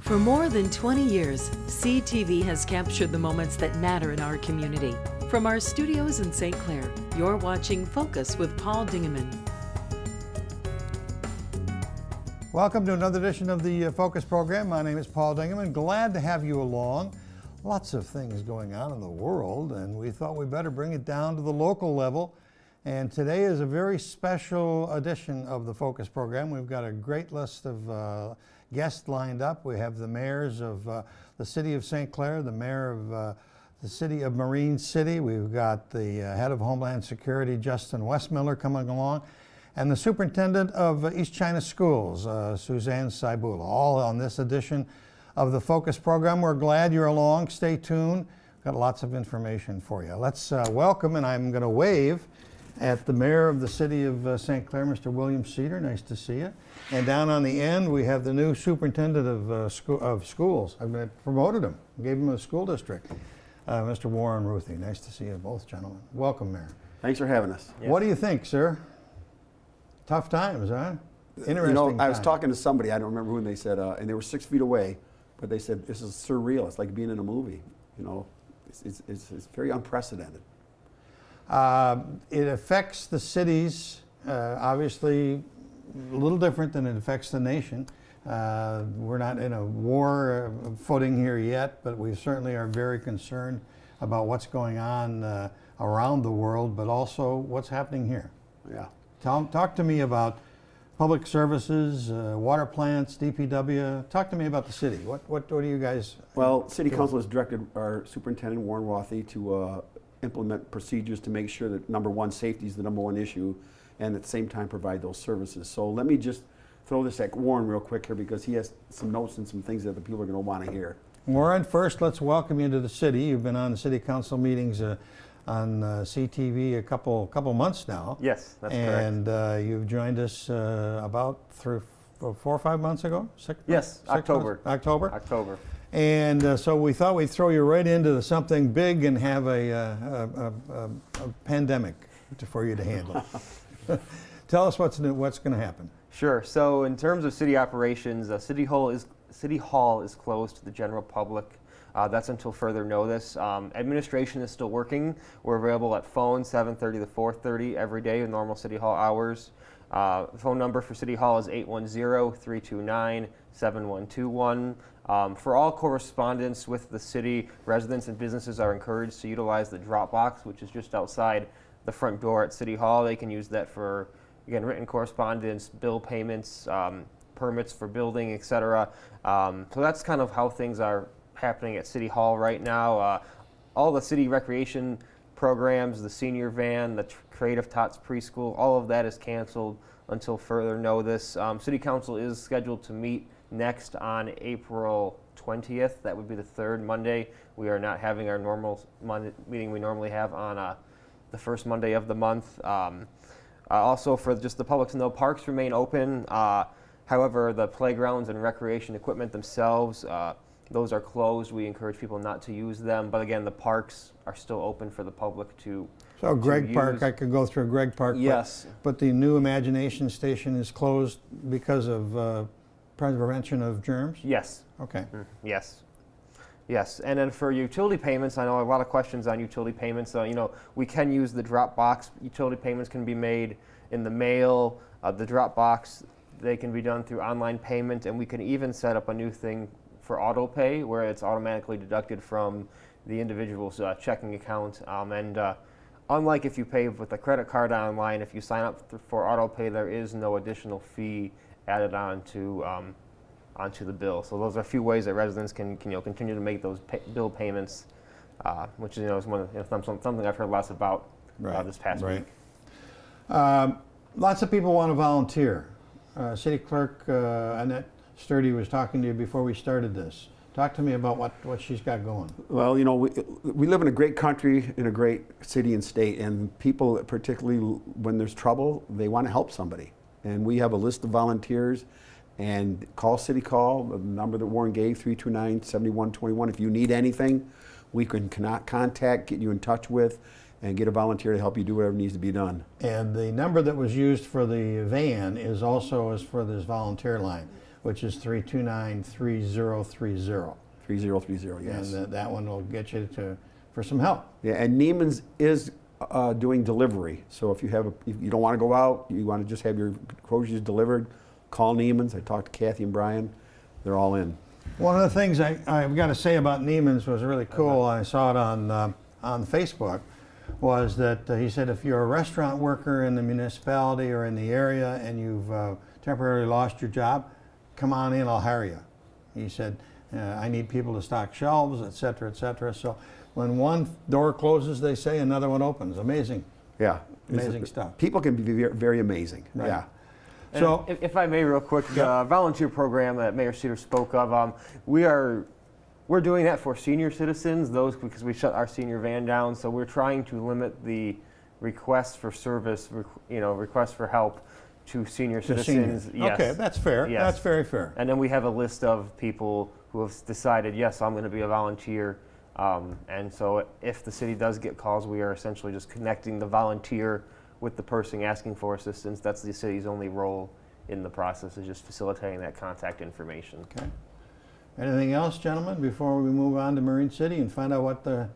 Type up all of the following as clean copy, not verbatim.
For more than 20 years, CTV has captured the moments that matter in our community. From our studios in St. Clair, you're watching Focus with Paul Dingeman. Welcome to another edition of the Focus program. My name is Paul Dingeman. Glad to have you along. Lots of things going on in the world, and we thought we'd better bring it down to the local level. And today is a very special edition of the Focus program. We've got a great list of guests lined up. We have the mayors of the city of St. Clair, the mayor of the city of Marine City. We've got the head of Homeland Security, Justin Westmiller, coming along, and the superintendent of East China Schools, Suzanne Cybulla, all on this edition of the Focus program. We're glad you're along. Stay tuned. We've got lots of information for you. Let's welcome, and I'm going to wave at the mayor of the city of St. Clair, Mr. William Cedar. Nice to see you. And down on the end, we have the new superintendent of schools. I've promoted him, gave him a school district, Mr. Rothe. Nice to see you both, gentlemen. Welcome, Mayor. Thanks for having us. Yes. What do you think, sir? Tough times, huh? Interesting You know, I was times. talking to somebody, I don't remember who, and they said, and they were 6 feet away, but they said, this is surreal. It's like being in a movie. You know, it's very unprecedented. It affects the cities, obviously a little different than it affects the nation. We're not in a war footing here yet, but we certainly are very concerned about what's going on around the world, but also what's happening here. Yeah. Talk to me about public services, water plants, DPW. Talk to me about the city. What do you guys? Well, City Council has directed our Superintendent, Rothe, to implement procedures to make sure that, number one, safety is the number one issue, and at the same time provide those services. So let me just throw this at Warren real quick here, because he has some notes and some things that the people are going to want to hear. Warren, first let's welcome you to the city. You've been on the city council meetings on CTV a couple months now. Yes, that's correct. correct. You've joined us about 4 or 5 months ago? Yes, October. October. And so we thought we'd throw you right into something big and have a pandemic for you to handle. Tell us what's going to happen. Sure. So in terms of city operations, City Hall is closed to the general public. That's until further notice. Administration is still working. We're available at phone 7:30 to 4:30 every day in normal City Hall hours. The phone number for City Hall is 810-329-7121. For all correspondence with the city, residents and businesses are encouraged to utilize the drop box, which is just outside the front door at City Hall. They can use that for, again, written correspondence, bill payments, permits for building, etc. So that's kind of how things are happening at City Hall right now. All the city recreation programs, the senior van, the Creative Tots preschool, all of that is canceled until further notice. City Council is scheduled to meet next on April 20th. That would be the third Monday. We are not having our normal meeting we normally have on the first Monday of the month. Also, for just the public to know, parks remain open. However, the playgrounds and recreation equipment themselves, those are closed. We encourage people not to use them. But again, the parks are still open for the public to So Gregg use. Park, I could go through Gregg Park. Yes. But the new Imagination Station is closed because of prevention of germs? Yes. Okay. Yes. Yes. And then for utility payments, I know a lot of questions on utility payments. You know, we can use the drop box. Utility payments can be made in the mail. The drop box, they can be done through online payment, and we can even set up a new thing for auto pay, where it's automatically deducted from the individual's checking account. Unlike if you pay with a credit card online, if you sign up for auto pay, there is no additional fee added onto the bill. So those are a few ways that residents can continue to make those bill payments, which is one of something I've heard lots about this past week. Lots of people want to volunteer. City Clerk Annette Sturdy was talking to you before we started this. Talk to me about what she's got going. Well, you know, we live in a great country, in a great city and state, and people, particularly when there's trouble, they want to help somebody. And we have a list of volunteers, and call City Hall, the number that Warren gave, 329-7121. If you need anything, we can contact, get you in touch with, and get a volunteer to help you do whatever needs to be done. And the number that was used for the van is also as for this volunteer line. which is 329-3030. 3030, yes. And that one will get you for some help. Yeah, and Neiman's is doing delivery. So if you don't want to go out, you want to just have your groceries delivered, call Neiman's. I talked to Kathy and Brian. They're all in. One of the things I've got to say about Neiman's was really cool. I saw it on Facebook. Was that he said if you're a restaurant worker in the municipality or in the area and you've temporarily lost your job, come on in, I'll hire you. He said, I need people to stock shelves, et cetera, et cetera. So when one door closes, they say another one opens. Amazing. Yeah. Amazing stuff. People can be very, very amazing. Right. Yeah. So if I may real quick, the volunteer program that Mayor Cedar spoke of, we're doing that for senior citizens, because we shut our senior van down, so we're trying to limit the requests for service, requests for help to senior citizens. Yes. Okay, that's fair. Yes. That's very fair. And then we have a list of people who have decided, yes, I'm going to be a volunteer. And so if the city does get calls, we are essentially just connecting the volunteer with the person asking for assistance. That's the city's only role in the process, is just facilitating that contact information. Okay. Anything else, gentlemen, before we move on to Marine City and find out what the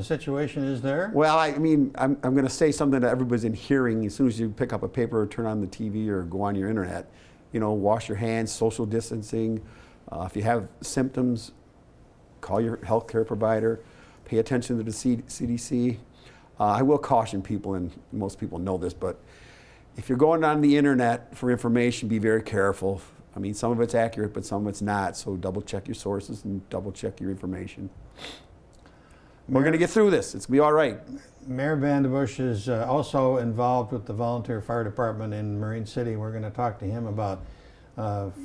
situation is there? Well, I mean, I'm going to say something that everybody's in hearing. As soon as you pick up a paper or turn on the TV or go on your internet, wash your hands, social distancing. If you have symptoms, call your healthcare provider. Pay attention to the CDC. I will caution people, and most people know this, but if you're going on the internet for information, be very careful. I mean, some of it's accurate, but some of it's not. So double check your sources and double check your information. We're going to get through this. It's going to be all right. Mayor Vandenbossche is also involved with the volunteer fire department in Marine City. We're going to talk to him about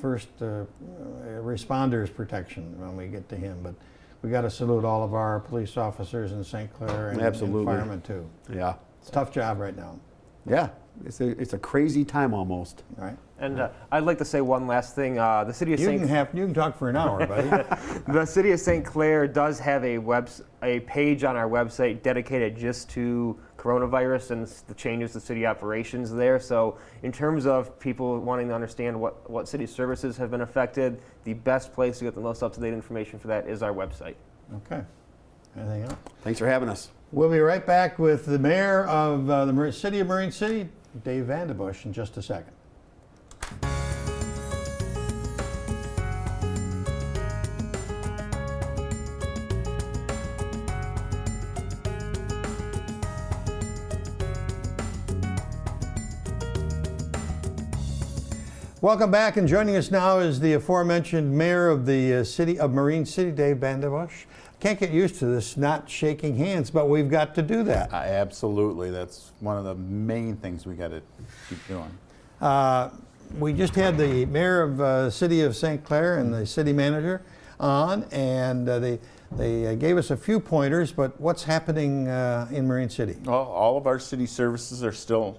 first responders protection when we get to him. But we got to salute all of our police officers in St. Clair and firemen too. Yeah. It's a tough job right now. Yeah. It's a crazy time almost. Right. And I'd like to say one last thing. The city of St. You can talk for an hour, buddy. The city of St. Clair does have a page on our website dedicated just to coronavirus and the changes to city operations there. So in terms of people wanting to understand what city services have been affected, the best place to get the most up-to-date information for that is our website. Okay. Anything else? Thanks for having us. We'll be right back with the mayor of the city of Marine City, Dave Vandenbossche, in just a second. Welcome back, and joining us now is the aforementioned mayor of the city of Marine City, Dave Vandenbossche. Can't get used to this not shaking hands, but we've got to do that. Absolutely. That's one of the main things we got to keep doing. We just had the mayor of the city of St. Clair and the city manager on, and they gave us a few pointers, but what's happening in Marine City? Well, all of our city services are still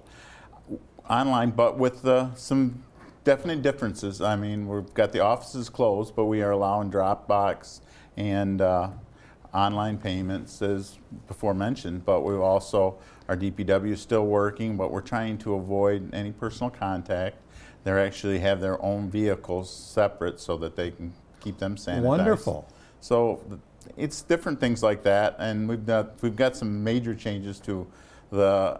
online, but with some definite differences. I mean, we've got the offices closed, but we are allowing Dropbox and online payments, as before mentioned, but we also, our DPW is still working, but we're trying to avoid any personal contact. They actually have their own vehicles separate so that they can keep them sanitized. Wonderful. So it's different things like that, and we've got some major changes to the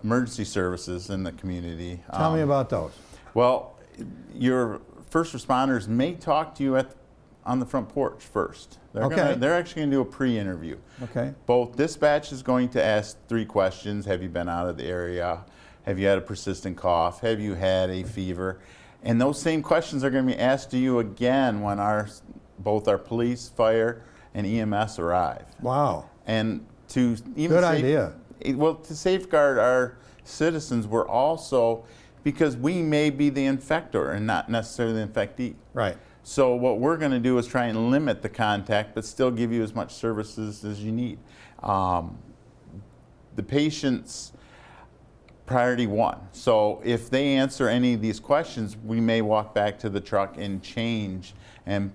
emergency services in the community. Tell me about those. Well, your first responders may talk to you on the front porch first. They're actually going to do a pre-interview. Okay. Both dispatch is going to ask 3 questions. Have you been out of the area? Have you had a persistent cough? Have you had a fever? And those same questions are going to be asked to you again when both our police, fire, and EMS arrive. Wow. And to even Good idea. Well, to safeguard our citizens, we're also, because we may be the infector and not necessarily the infectee. Right. So what we're going to do is try and limit the contact, but still give you as much services as you need. The patient's priority 1. So if they answer any of these questions, we may walk back to the truck and change and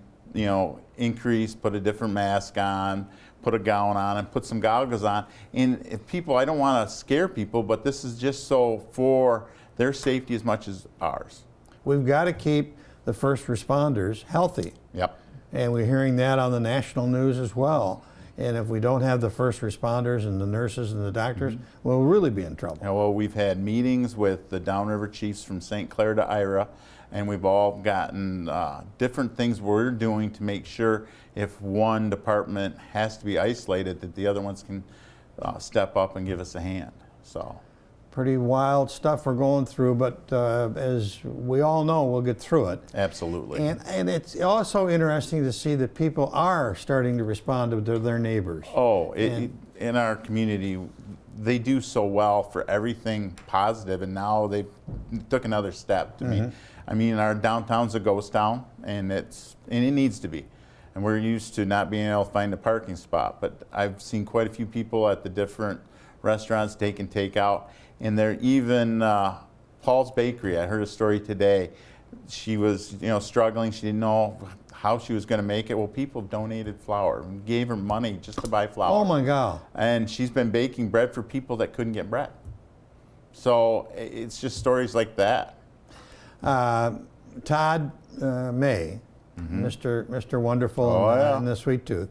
increase, put a different mask on, put a gown on, and put some goggles on. And if people, I don't want to scare people, but this is just so for their safety as much as ours. We've got to keep the first responders healthy. Yep. And we're hearing that on the national news as well. And if we don't have the first responders and the nurses and the doctors, we'll really be in trouble. Yeah, well, we've had meetings with the Downriver Chiefs from St. Clair to Ira, and we've all gotten different things we're doing to make sure if one department has to be isolated, that the other ones can step up and give us a hand. So. Pretty wild stuff we're going through, but as we all know, we'll get through it. Absolutely. And it's also interesting to see that people are starting to respond to their neighbors. Oh, in our community, they do so well for everything positive, and now they took another step to me. I mean, our downtown's a ghost town, and it needs to be. And we're used to not being able to find a parking spot, but I've seen quite a few people at the different restaurants taking takeout. And they're even Paul's Bakery. I heard a story today. She was, struggling. She didn't know how she was going to make it. Well, people donated flour and gave her money just to buy flour. Oh my God! And she's been baking bread for people that couldn't get bread. So it's just stories like that. Todd May, Mr. Wonderful and the Sweet Tooth,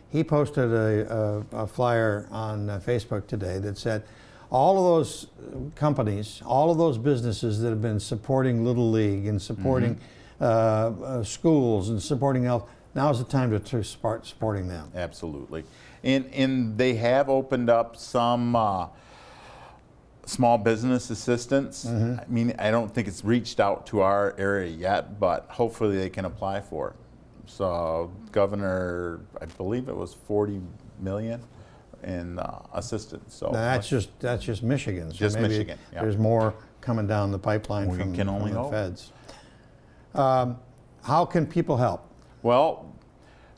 he posted a flyer on Facebook today that said, all of those companies, all of those businesses that have been supporting Little League and supporting schools and supporting health, now's the time to start supporting them. Absolutely. And they have opened up some small business assistance. I mean, I don't think it's reached out to our area yet, but hopefully they can apply for it. So Governor, I believe it was 40 million. In assistance. So that's just Michigan. So just maybe Michigan. Yeah. There's more coming down the pipeline from the feds. How can people help? Well,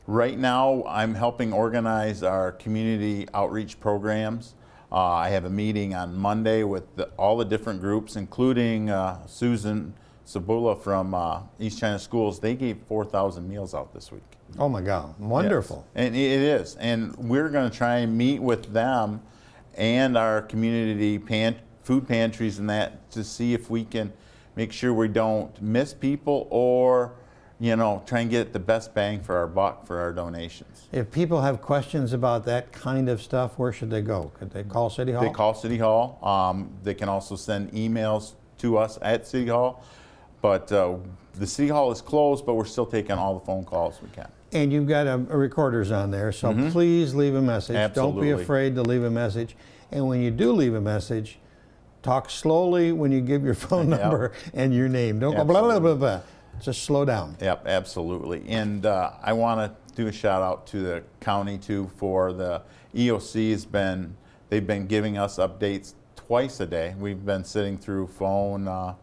right now I'm helping organize our community outreach programs. I have a meeting on Monday with all the different groups, including Suzanne Cybulla from East China Schools. They gave 4,000 meals out this week. Oh my God, wonderful. Yes. And it is. And we're going to try and meet with them and our community food pantries and that to see if we can make sure we don't miss people or, try and get the best bang for our buck for our donations. If people have questions about that kind of stuff, where should they go? Could they call City Hall? They call City Hall. They can also send emails to us at City Hall. But the City Hall is closed, but we're still taking all the phone calls we can. And you've got recorders on there, so please leave a message. Absolutely. Don't be afraid to leave a message. And when you do leave a message, talk slowly when you give your phone number and your name. Don't go blah, blah, blah, blah. Just slow down. Yep, absolutely. And I want to do a shout out to the county too for the EOC they've been giving us updates twice a day. We've been sitting through phone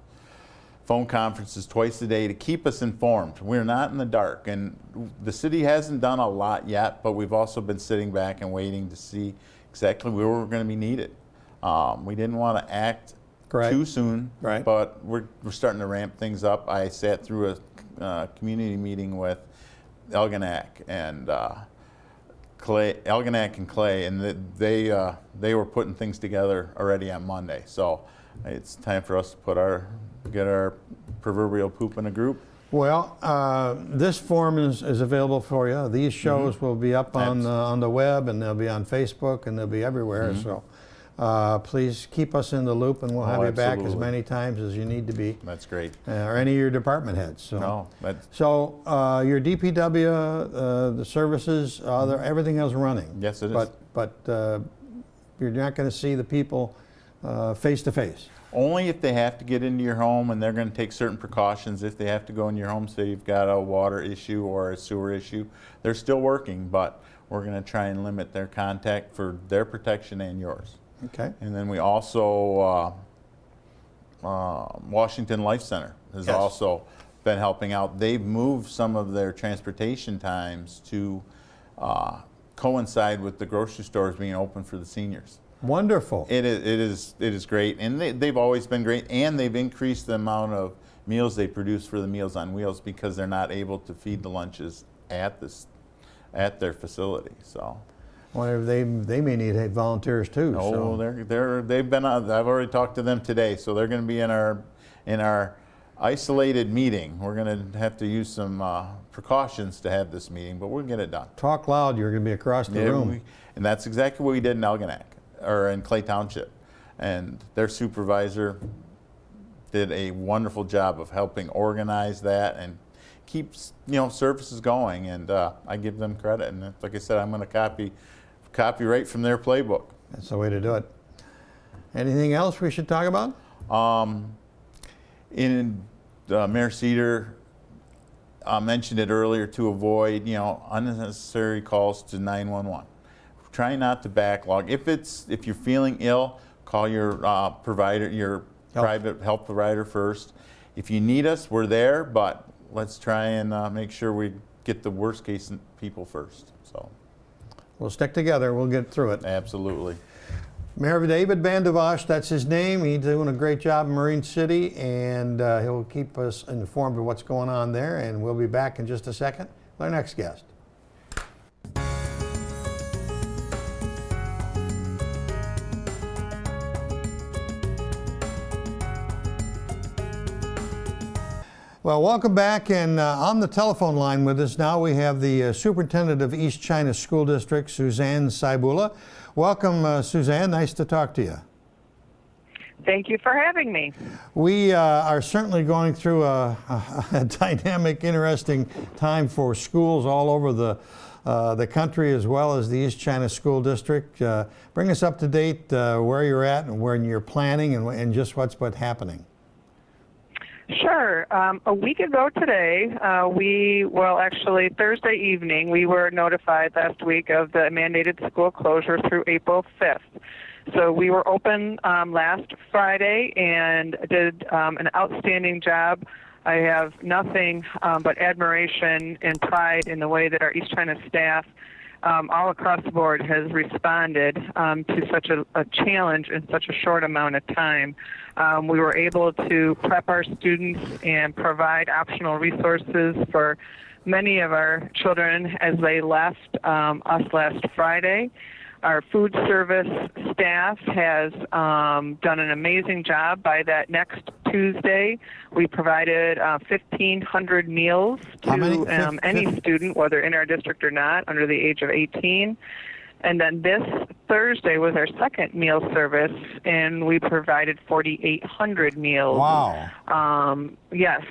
conferences twice a day to keep us informed. We're not in the dark, and the city hasn't done a lot yet, but we've also been sitting back and waiting to see exactly where we're going to be needed. We didn't want to act too soon, but we're starting to ramp things up. I sat through a community meeting with Elginak and Clay, and they were putting things together already on Monday. So it's time for us to get our proverbial poop in a group. Well, this form is available for you. These shows will be up on the web, and they'll be on Facebook, and they'll be everywhere. So please keep us in the loop, and we'll have you back as many times as you need to be. That's great. Or any of your department heads. So, so your DPW, the services, everything else running. Yes, it is. But you're not going to see the people face to face. Only if they have to get into your home, and they're going to take certain precautions. If they have to go in your home, say you've got a water issue or a sewer issue, they're still working, but we're going to try and limit their contact for their protection and yours. Okay. And then we also, Washington Life Center has also been helping out. They've moved some of their transportation times to coincide with the grocery stores being open for the seniors. Wonderful. It is great, and they've always been great, and they've increased the amount of meals they produce for the Meals on Wheels because they're not able to feed the lunches at their facility. So, well, they may need volunteers too. Oh, so. they've been. I've already talked to them today, so they're going to be in our isolated meeting. We're going to have to use some precautions to have this meeting, but we'll get it done. Talk loud, you're going to be across the room. And that's exactly what we did in Elginak, or in Clay Township. And their supervisor did a wonderful job of helping organize that and keep services going. And I give them credit. And like I said, I'm going to copy right from their playbook. That's the way to do it. Anything else we should talk about? Mayor Cedar mentioned it earlier, to avoid unnecessary calls to 911. Try not to backlog. If you're feeling ill, call your provider, your private health provider first. If you need us, we're there, but let's try and make sure we get the worst case people first. So we'll stick together. We'll get through it. Absolutely. Mayor David Vandenbossche, that's his name. He's doing a great job in Marine City, and he'll keep us informed of what's going on there. And we'll be back in just a second with our next guest. Well, welcome back, and on the telephone line with us now we have the Superintendent of East China School District, Suzanne Cybulla. Welcome, Suzanne. Nice to talk to you. Thank you for having me. We are certainly going through a dynamic, interesting time for schools all over the country, as well as the East China School District. Bring us up to date where you're at and where you're planning and just what's happening. Sure. A week ago today, actually Thursday evening, we were notified last week of the mandated school closure through April 5th. So we were open last Friday and did an outstanding job. I have nothing but admiration and pride in the way that our East China staff all across the board has responded to such a challenge in such a short amount of time. We were able to prep our students and provide optional resources for many of our children as they left us last Friday. Our food service staff has done an amazing job. By that next Tuesday, we provided 1,500 meals to any student, whether in our district or not, under the age of 18. And then this Thursday was our second meal service, and we provided 4,800 meals. Wow. Yes.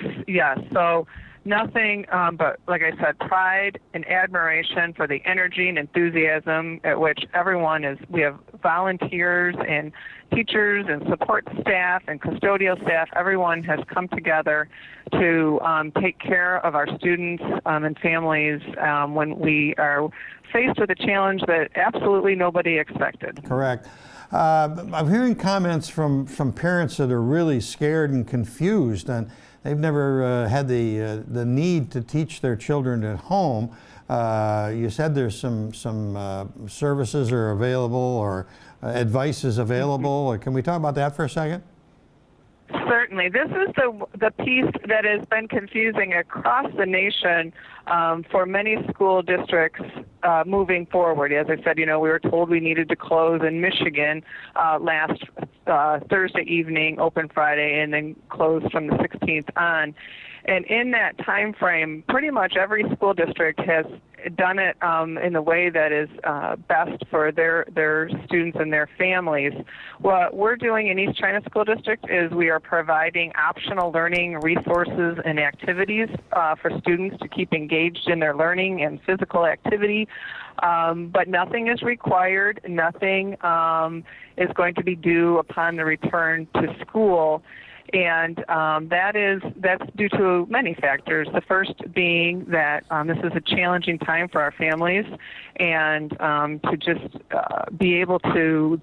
So nothing but, like I said, pride and admiration for the energy and enthusiasm at which everyone is. We have volunteers and teachers and support staff and custodial staff. Everyone has come together to take care of our students and families when we are faced with a challenge that absolutely nobody expected. Correct. I'm hearing comments from parents that are really scared and confused, and they've never had the need to teach their children at home. You said there's some services are available or advice is available. Can we talk about that for a second? Certainly. This is the piece that has been confusing across the nation for many school districts moving forward. As I said, we were told we needed to close in Michigan last Thursday evening, open Friday, and then close from the 16th on. And in that time frame, pretty much every school district has done it in the way that is best for their students and their families. What we're doing in East China School District is we are providing optional learning resources and activities for students to keep engaged in their learning and physical activity. But nothing is required. Nothing is going to be due upon the return to school. And that's due to many factors. The first being that this is a challenging time for our families, and to just be able to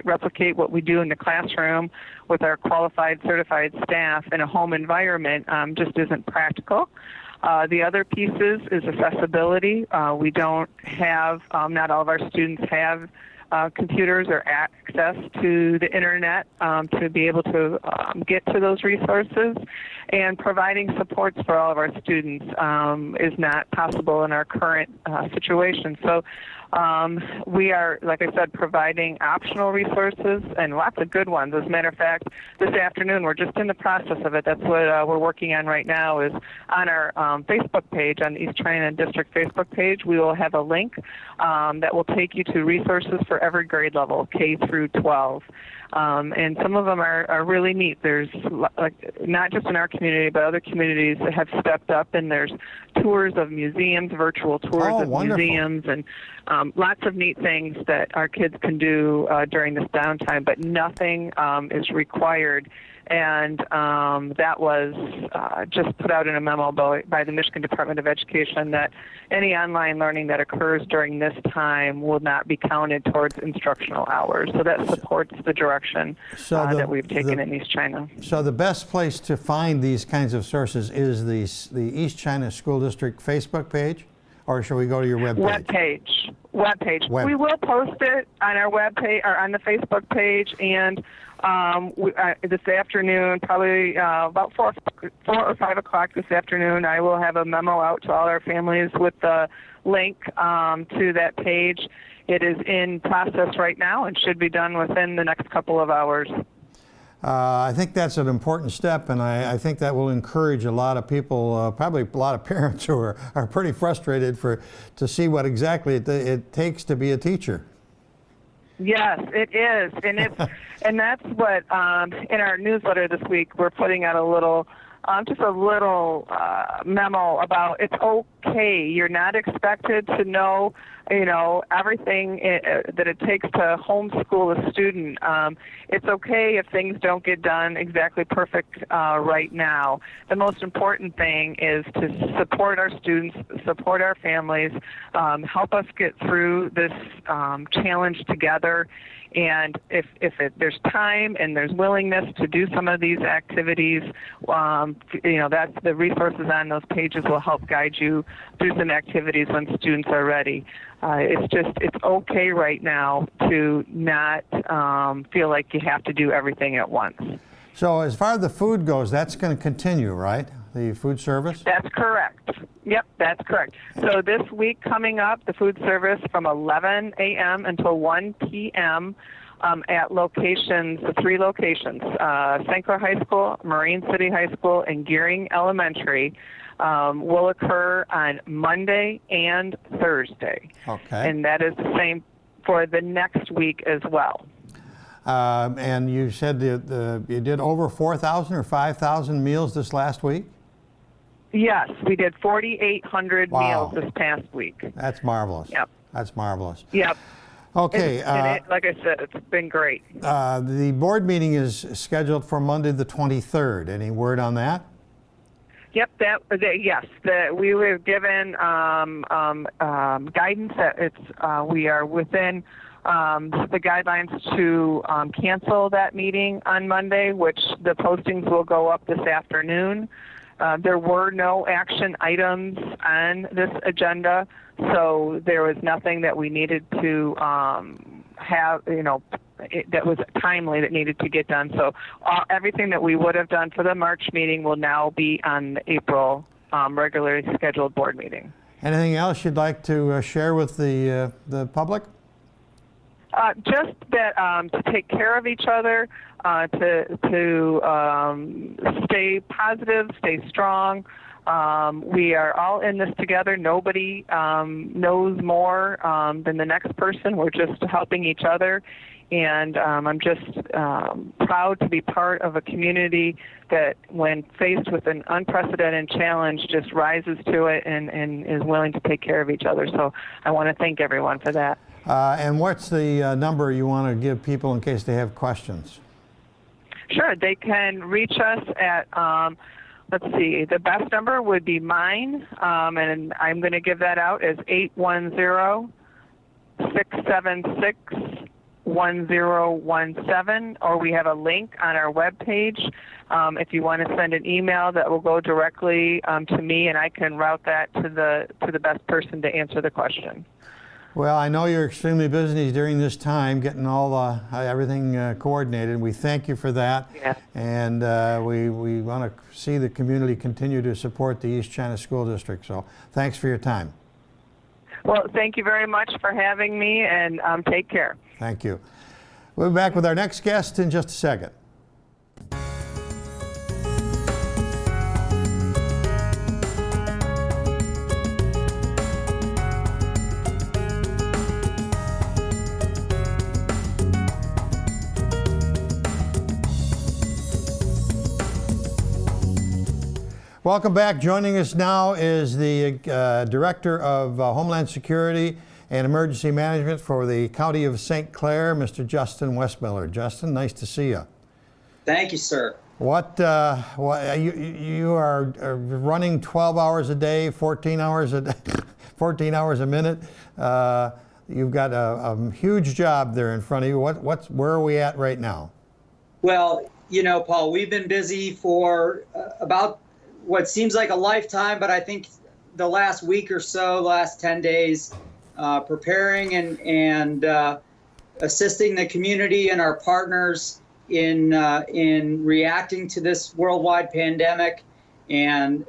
replicate what we do in the classroom with our qualified, certified staff in a home environment just isn't practical. The other pieces is accessibility. We don't have, not all of our students have computers or access to the internet to be able to get to those resources, and providing supports for all of our students is not possible in our current situation. So we are, like I said, providing optional resources and lots of good ones. As a matter of fact, this afternoon, we're just in the process of it. That's what we're working on right now, is on our Facebook page, on the East China District Facebook page, we will have a link that will take you to resources for every grade level, K through 12. And some of them are really neat. There's, like, not just in our community, but other communities that have stepped up, and there's tours of museums, virtual tours of wonderful. museums, and lots of neat things that our kids can do during this downtime, but nothing is required. And that was just put out in a memo by the Michigan Department of Education that any online learning that occurs during this time will not be counted towards instructional hours. So that supports the direction that we've taken in East China. So the best place to find these kinds of sources is the East China School District Facebook page, or should we go to your web page? Web page. We will post it on our web page or on the Facebook page, and this afternoon, probably about 4 or 5 o'clock this afternoon, I will have a memo out to all our families with the link to that page. It is in process right now and should be done within the next couple of hours. I think that's an important step, and I think that will encourage a lot of people, probably a lot of parents who are pretty frustrated to see what exactly it takes to be a teacher. Yes, it is, and that's what in our newsletter this week we're putting out a little memo about it's okay. You're not expected to know, everything that it takes to homeschool a student. It's okay if things don't get done exactly perfect right now. The most important thing is to support our students, support our families, help us get through this challenge together. And if there's time and there's willingness to do some of these activities, that's the resources on those pages will help guide you through some activities when students are ready. It's okay right now to not feel like you have to do everything at once. So as far as the food goes, that's going to continue, right? The food service? That's correct. Yep, that's correct. So this week coming up, the food service from 11 a.m. until 1 p.m. At the 3 locations, St. Clair High School, Marine City High School, and Gearing Elementary, will occur on Monday and Thursday. Okay. And that is the same for the next week as well. And you said you did over 4,000 or 5,000 meals this last week? Yes, we did 4,800 meals this past week. That's marvelous. Yep. That's marvelous. Yep. Okay. Like I said, it's been great. The board meeting is scheduled for Monday the 23rd. Any word on that? Yep, yes. We were given guidance that we are within the guidelines to cancel that meeting on Monday, which the postings will go up this afternoon. There were no action items on this agenda, so there was nothing that we needed to have, that was timely that needed to get done. So everything that we would have done for the March meeting will now be on the April regularly scheduled board meeting. Anything else you'd like to share with the public? Just that to take care of each other, to stay positive, stay strong. We are all in this together. Nobody knows more than the next person. We're just helping each other. And I'm just proud to be part of a community that, when faced with an unprecedented challenge, just rises to it and is willing to take care of each other. So I want to thank everyone for that. And what's the number you want to give people in case they have questions? Sure. They can reach us at, let's see, the best number would be mine, and I'm going to give that out as 810-676-1017, or we have a link on our webpage. If you want to send an email, that will go directly to me, and I can route that to the best person to answer the question. Well, I know you're extremely busy during this time getting all everything coordinated. We thank you for that. Yeah. And we want to see the community continue to support the East China School District. So thanks for your time. Well, thank you very much for having me, and take care. Thank you. We'll be back with our next guest in just a second. Welcome back. Joining us now is the Director of Homeland Security and Emergency Management for the County of St. Clair, Mr. Justin Westmiller. Justin, nice to see you. Thank you, sir. What you are running 12 hours a day, 14 hours a day, 14 hours a minute. You've got a huge job there in front of you. Where are we at right now? Well, you know, Paul, we've been busy for about what seems like a lifetime, but I think the last week or so, last 10 days, preparing and assisting the community and our partners in reacting to this worldwide pandemic. And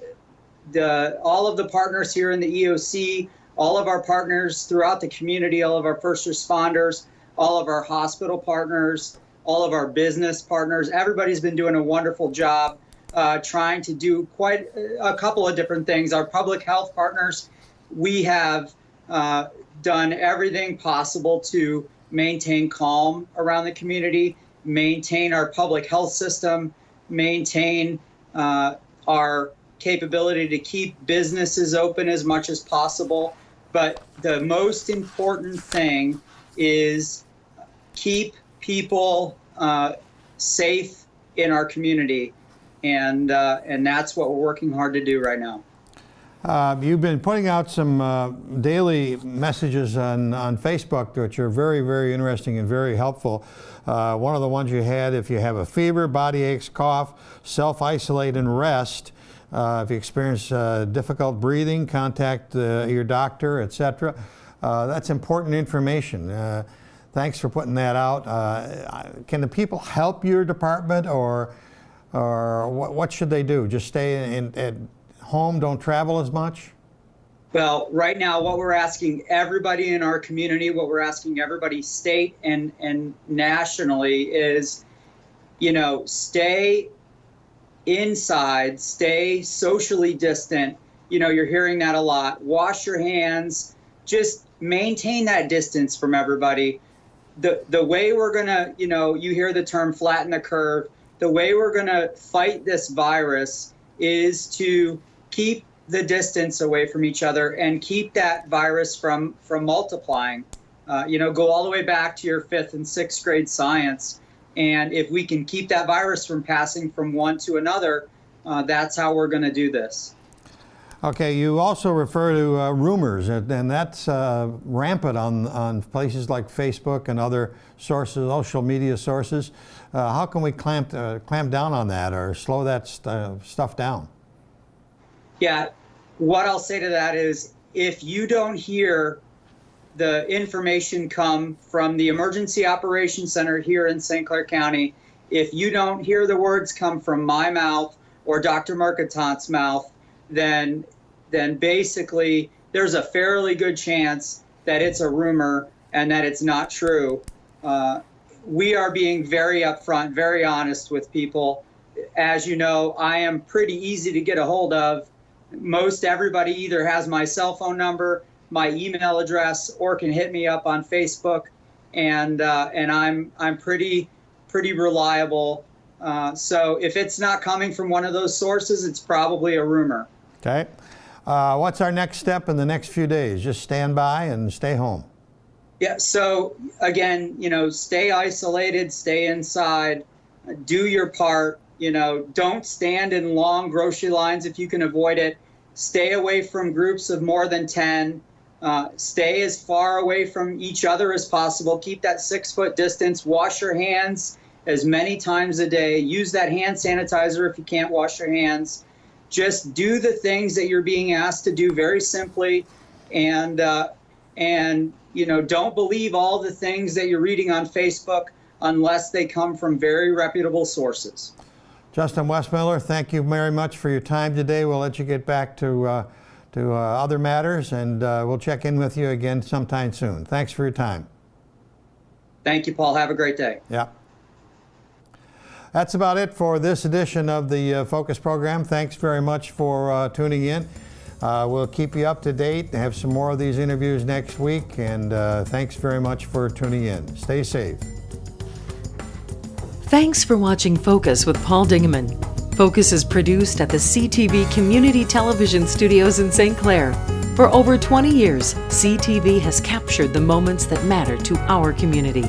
all of the partners here in the EOC, all of our partners throughout the community, all of our first responders, all of our hospital partners, all of our business partners, everybody's been doing a wonderful job trying to do quite a couple of different things. Our public health partners, we have done everything possible to maintain calm around the community, maintain our public health system, maintain our capability to keep businesses open as much as possible. But the most important thing is keep people safe in our community. And that's what we're working hard to do right now. You've been putting out some daily messages on Facebook, which are very, very interesting and very helpful. One of the ones you had, if you have a fever, body aches, cough, self-isolate and rest. If you experience difficult breathing, contact your doctor, etc. That's important information. Thanks for putting that out. Can the people help your department, or what should they do? Just stay at home, don't travel as much? Well, right now, what we're asking everybody in our community, what we're asking everybody state and nationally is, you know, stay inside, stay socially distant. You know, you're hearing that a lot. Wash your hands, just maintain that distance from everybody. The way we're gonna, you know, you hear the term flatten the curve. The way we're gonna fight this virus is to keep the distance away from each other and keep that virus from multiplying. You know, go all the way back to your 5th and 6th grade science. And if we can keep that virus from passing from one to another, that's how we're going to do this. Okay, you also refer to rumors, and that's rampant on places like Facebook and other sources, social media sources. How can we clamp down on that or slow that stuff down? Yeah, what I'll say to that is, if you don't hear the information come from the Emergency Operations Center here in St. Clair County, if you don't hear the words come from my mouth or Dr. Mercatant's mouth, then basically there's a fairly good chance that it's a rumor and that it's not true. We are being very upfront, very honest with people. As you know, I am pretty easy to get a hold of. Most everybody either has my cell phone number, my email address, or can hit me up on Facebook, and I'm pretty reliable. So if it's not coming from one of those sources, it's probably a rumor. Okay. What's our next step in the next few days? Just stand by and stay home. Yeah. So again, you know, stay isolated, stay inside, do your part. You know, don't stand in long grocery lines if you can avoid it. Stay away from groups of more than 10. Stay as far away from each other as possible. Keep that 6-foot distance. Wash your hands as many times a day. Use that hand sanitizer if you can't wash your hands. Just do the things that you're being asked to do very simply. And and don't believe all the things that you're reading on Facebook unless they come from very reputable sources. Justin Westmiller, thank you very much for your time today. We'll let you get back to other matters, and we'll check in with you again sometime soon. Thanks for your time. Thank you, Paul. Have a great day. Yeah. That's about it for this edition of the Focus program. Thanks very much for tuning in. We'll keep you up to date, have some more of these interviews next week, and thanks very much for tuning in. Stay safe. Thanks for watching Focus with Paul Dingeman. Focus is produced at the CTV Community Television Studios in St. Clair. For over 20 years, CTV has captured the moments that matter to our community.